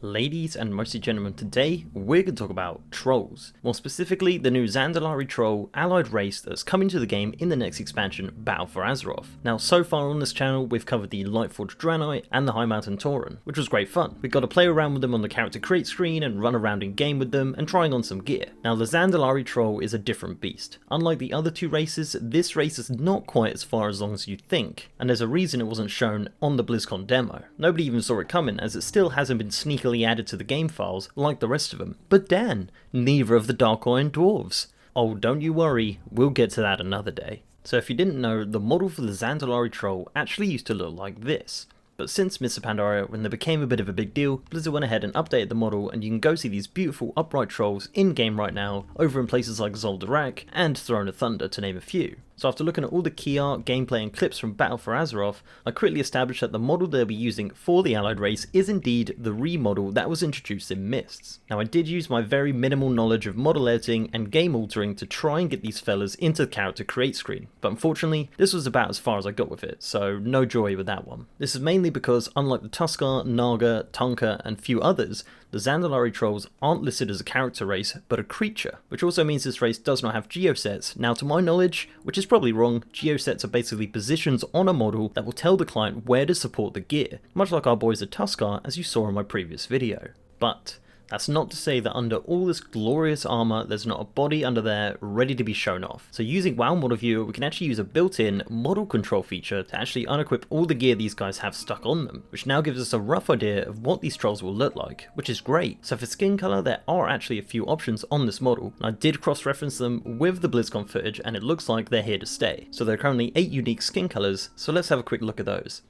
Ladies and mostly gentlemen, today we're going to talk about trolls. More specifically, the new Zandalari troll allied race that's coming to the game in the next expansion, Battle for Azeroth. Now, so far on this channel, we've covered the Lightforged Draenei and the High Mountain Tauren, which was great fun. We got to play around with them on the character create screen and run around in game with them and trying on some gear. Now, the Zandalari troll is a different beast. Unlike the other two races, this race is not quite as far as long as you'd think, and there's a reason it wasn't shown on the BlizzCon demo. Nobody even saw it coming, as it still hasn't been sneakily added to the game files like the rest of them. But Dan, neither of the Dark Iron Dwarves. Oh, don't you worry, we'll get to that another day. So if you didn't know, the model for the Zandalari troll actually used to look like this. But since Mists of Pandaria, when they became a bit of a big deal, Blizzard went ahead and updated the model, and you can go see these beautiful upright trolls in game right now, over in places like Zoldyrak and Throne of Thunder, to name a few. So after looking at all the key art, gameplay and clips from Battle for Azeroth, I quickly established that the model they'll be using for the allied race is indeed the remodel that was introduced in Mists. Now, I did use my very minimal knowledge of model editing and game altering to try and get these fellas into the character create screen, but unfortunately this was about as far as I got with it, so no joy with that one. This is mainly because unlike the Tuskar, Naga, Tonka and few others, the Zandalari trolls aren't listed as a character race, but a creature, which also means this race does not have geosets. Now, to my knowledge, which is probably wrong, geosets are basically positions on a model that will tell the client where to support the gear, much like our boys at Tuskar as you saw in my previous video. But that's not to say that under all this glorious armor, there's not a body under there ready to be shown off. So using WoW Model Viewer, we can actually use a built-in model control feature to actually unequip all the gear these guys have stuck on them, which now gives us a rough idea of what these trolls will look like, which is great. So for skin color, there are actually a few options on this model, and I did cross-reference them with the BlizzCon footage, and it looks like they're here to stay. So there are currently 8 unique skin colors, so let's have a quick look at those.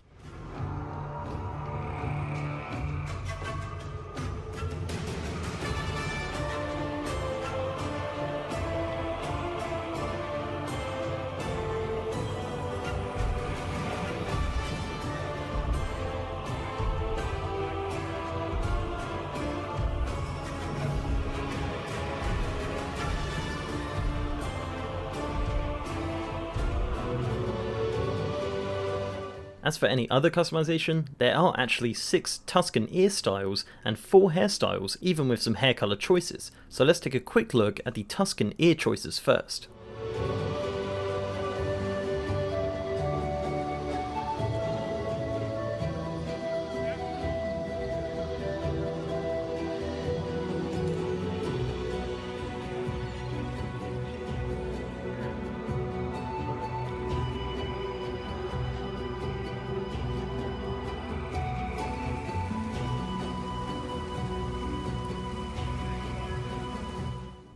As for any other customization, there are actually 6 Tusken ear styles and 4 hairstyles, even with some hair color choices. So let's take a quick look at the Tusken ear choices first.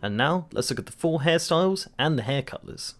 And now, let's look at the 4 hairstyles and the hair colours.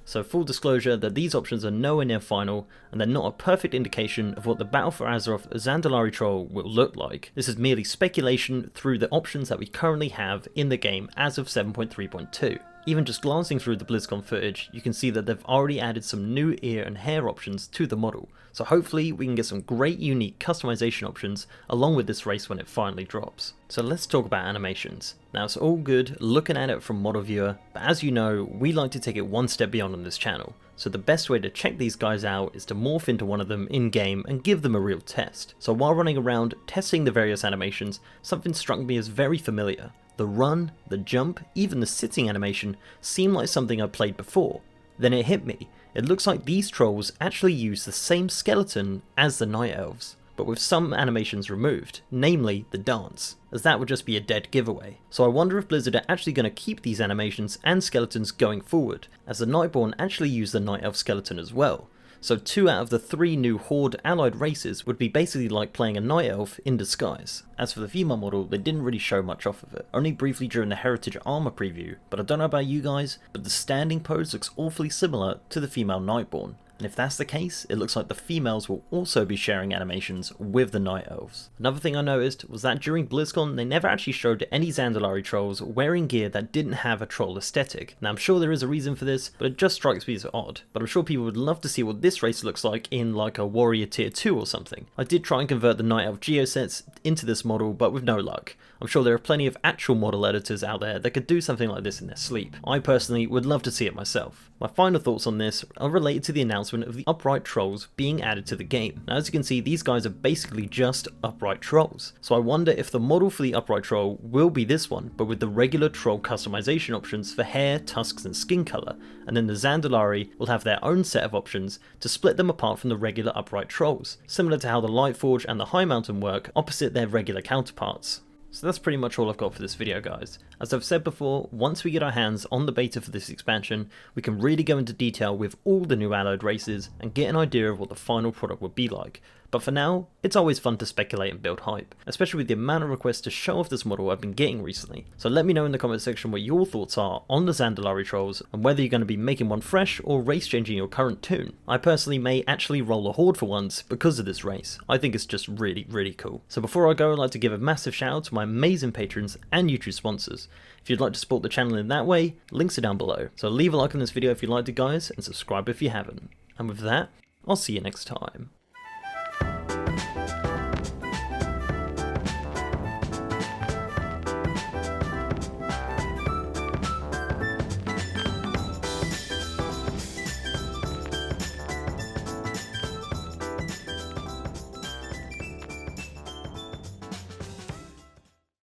So full disclosure that these options are nowhere near final, and they're not a perfect indication of what the Battle for Azeroth Zandalari troll will look like. This is merely speculation through the options that we currently have in the game as of 7.3.2. Even just glancing through the BlizzCon footage, you can see that they've already added some new ear and hair options to the model, so hopefully we can get some great unique customization options along with this race when it finally drops. So let's talk about animations. Now, it's all good looking at it from Model Viewer, but as you know, we like to take it one step beyond on this channel, so the best way to check these guys out is to morph into one of them in game and give them a real test. So while running around testing the various animations, something struck me as very familiar. The run, the jump, even the sitting animation seemed like something I'd played before. Then it hit me. It looks like these trolls actually use the same skeleton as the Night Elves, but with some animations removed, namely the dance, as that would just be a dead giveaway. So I wonder if Blizzard are actually going to keep these animations and skeletons going forward, as the Nightborn actually use the Night Elf skeleton as well. So 2 out of the 3 new Horde allied races would be basically like playing a Night Elf in disguise. As for the female model, they didn't really show much off of it, only briefly during the Heritage Armor preview, but I don't know about you guys, but the standing pose looks awfully similar to the female Nightborn, and if that's the case, it looks like the females will also be sharing animations with the Night Elves. Another thing I noticed was that during BlizzCon they never actually showed any Zandalari trolls wearing gear that didn't have a troll aesthetic. Now I'm sure there is a reason for this, but it just strikes me as odd. But I'm sure people would love to see what this race looks like in like a warrior tier 2 or something. I did try and convert the Night Elf geosets into this model, but with no luck. I'm sure there are plenty of actual model editors out there that could do something like this in their sleep. I personally would love to see it myself. My final thoughts on this are related to the announcement of the upright trolls being added to the game. Now as you can see, these guys are basically just upright trolls. So I wonder if the model for the upright troll will be this one, but with the regular troll customization options for hair, tusks and skin colour, and then the Zandalari will have their own set of options to split them apart from the regular upright trolls, similar to how the Lightforge and the High Mountain work opposite their regular counterparts. So that's pretty much all I've got for this video, guys. As I've said before, once we get our hands on the beta for this expansion, we can really go into detail with all the new allied races and get an idea of what the final product would be like. But for now, it's always fun to speculate and build hype, especially with the amount of requests to show off this model I've been getting recently. So let me know in the comment section what your thoughts are on the Zandalari trolls and whether you're going to be making one fresh or race changing your current toon. I personally may actually roll a horde for once because of this race. I think it's just really cool. So before I go, I'd like to give a massive shout out to my amazing patrons and YouTube sponsors. If you'd like to support the channel in that way, links are down below. So leave a like on this video if you liked it, guys, and subscribe if you haven't. And with that, I'll see you next time.